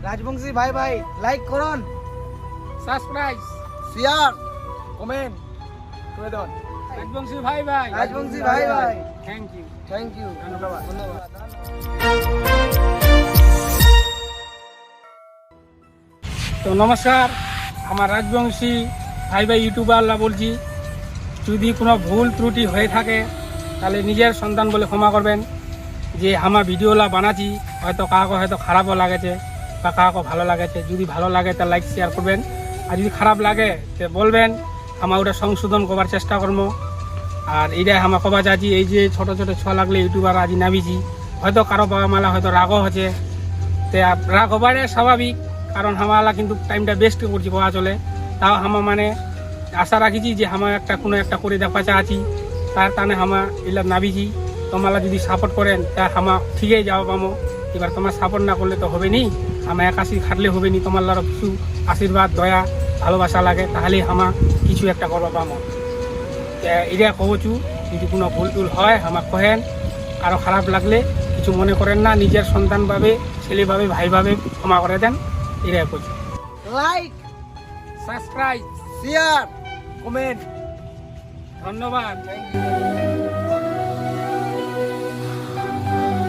রাজবংশী ভাই ভাই লাইক করুন, সাবস্ক্রাইব, শেয়ার, কমেন্ট করে দেন। রাজবংশী ভাই ভাই, রাজবংশী ভাই ভাই, থ্যাংক ইউ। ধন্যবাদ। তো নমস্কার, আমার রাজবংশী ভাই ভাই ইউটিউবাররা বলছি, যদি কোনো ভুল ত্রুটি হয়ে থাকে তাহলে নিজের সন্তান বলে ক্ষমা করবেন। যে আমার ভিডিওলা বানাচ্ছি হয়তো কাউকে হয়তো খারাপও লাগেছে বা কাউকে ভালো লাগেছে, যদি ভালো লাগে তা লাইক শেয়ার করবেন, আর যদি খারাপ লাগে তো বলবেন, আমার ওটা সংশোধন করবার চেষ্টা করবো। আর এইটাই আমার কবা চাচ্ছি, এই যে ছোট ছোট ছোঁয়া লাগলে ইউটিউবার আজি নামিছি, হয়তো কারো বাবা মালা হয়তো রাগও হচ্ছে, তো রাগ হবারে স্বাভাবিক, কারণ হামালা কিন্তু টাইমটা বেস্ট করছি কোয়া চলে। তাও হামা মানে আশা রাখিছি যে হামা একটা কোনো একটা করে দেখা চাচ্ছি, তার টানে হামা এলা নাবিছি। তোমালা যদি সাপোর্ট করেন তা হামা ঠিকই যাওয়া পামো। এবার তোমার সাপোর্ট না করলে তো হবে নি, হামা একাশি খাটলে হবে নি, তোমার লারও কিছু আশীর্বাদ দয়া ভালোবাসা লাগে, তাহলেই হামা কিছু একটা করবা পামো। এটা কবচু, যদি কোনো ভুল টুল হয় আমার কহেন, কারো খারাপ লাগলে কিছু মনে করেন না, নিজের সন্তানভাবে ছেলেভাবে ভাইভাবে ক্ষমা করে দেন, এটাই কচু। Like, subscribe, share, comment. ধন্যবাদ। Thank you.